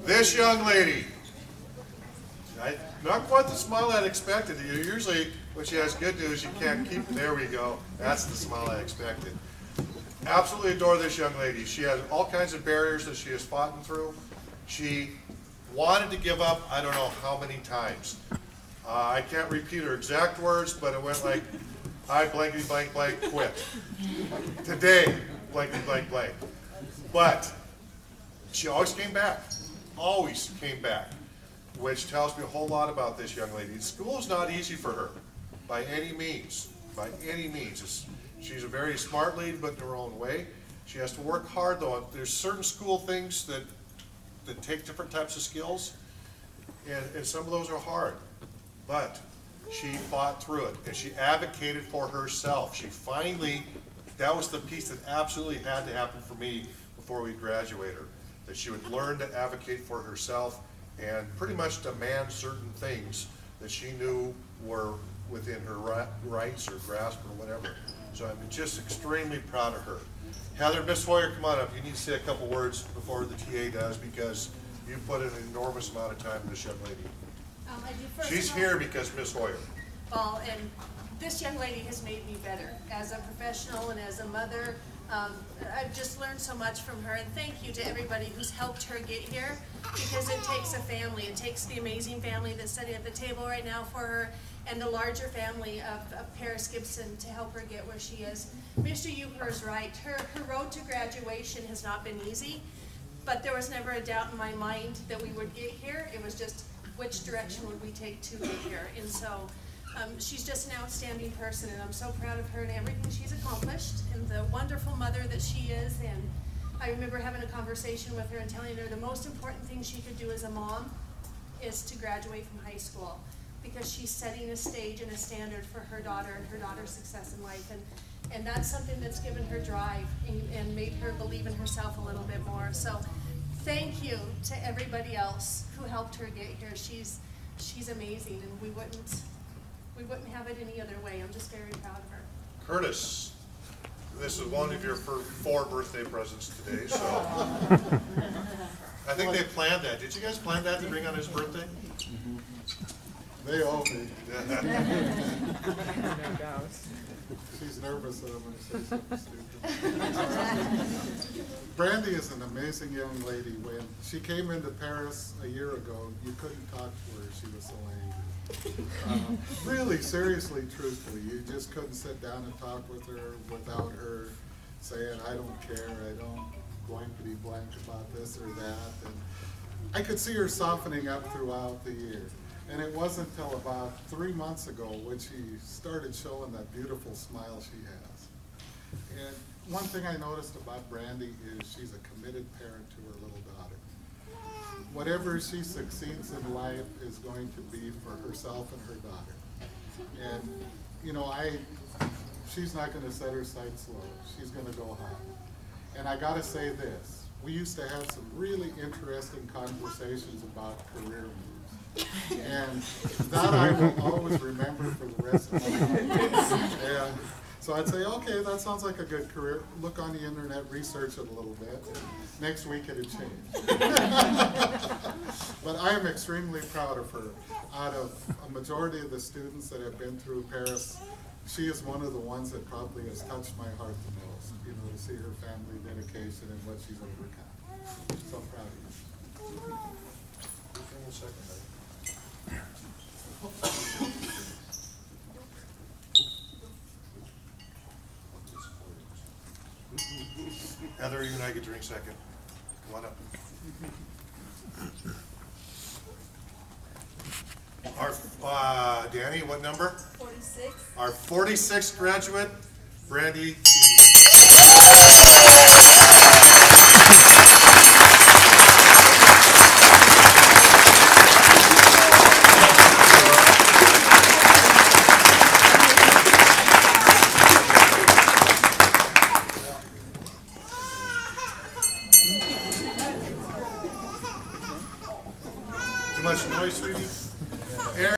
This young lady, not quite the smile I'd expected. Usually when she has good news, you can't keep it. There we go. That's the smile I expected. Absolutely adore this young lady. She has all kinds of barriers that she has fought through. She wanted to give up, I don't know how many times. I can't repeat her exact words, but it went like, I blankety blank blank quit. Today, blankety blank blank. But she always came back. Always came back. Which tells me a whole lot about this young lady. School is not easy for her, by any means. By any means. She's a very smart lady, but in her own way. She has to work hard, though. There's certain school things that take different types of skills, and some of those are hard. But she fought through it, and she advocated for herself. She finally, that was the piece that absolutely had to happen for me before we graduate her, that she would learn to advocate for herself and pretty much demand certain things that she knew were within her rights or grasp or whatever. So I'm just extremely proud of her. Heather, Miss Hoyer, come on up. You need to say a couple words before the TA does, because you put an enormous amount of time in this young lady. She's here because Miss Hoyer. Well, and this young lady has made me better as a professional and as a mother. I've just learned so much from her, and thank you to everybody who's helped her get here, because it takes a family. It takes the amazing family that's sitting at the table right now for her, and the larger family of Paris Gibson to help her get where she is. Mr. Euchler is right. Her road to graduation has not been easy, but there was never a doubt in my mind that we would get here. It was just which direction would we take to get here. And so she's just an outstanding person, and I'm so proud of her and everything she's accomplished and the wonderful mother that she is. And I remember having a conversation with her and telling her the most important thing she could do as a mom is to graduate from high school, because she's setting a stage and a standard for her daughter and her daughter's success in life. And that's something that's given her drive and made her believe in herself a little bit more. So thank you to everybody else who helped her get here. She's amazing, and we wouldn't have it any other way. I'm just very proud of her. Curtis, this is one of your 4 birthday presents today, so I think they planned that. Did you guys plan that to bring on his birthday? Mm-hmm. They owe me. No doubt. She's nervous that I'm going to say something stupid. Brandee is an amazing young lady. When she came into Paris a year ago, you couldn't talk to her. She was so angry. Really, seriously, truthfully, you just couldn't sit down and talk with her without her saying, I don't care, I don't blankety blank about this or that. And I could see her softening up throughout the year. And it wasn't until about 3 months ago when she started showing that beautiful smile she has. And one thing I noticed about Brandee is she's a committed parent to her little daughter. Whatever she succeeds in life is going to be for herself and her daughter. And, you know, she's not going to set her sights low. She's going to go high. And I got to say this. We used to have some really interesting conversations about career moves. And that I will always remember for the rest of my life. And so I'd say, okay, that sounds like a good career. Look on the internet, research it a little bit. Next week it'd change. But I am extremely proud of her. Out of a majority of the students that have been through Paris, she is one of the ones that probably has touched my heart the most, you know, to see her family dedication and what she's overcome. So proud of you. Hang on a second, buddy. Heather, you and I get to drink second. Come on up. Our, Danny, what number? 46. Our 46th graduate, Brandee.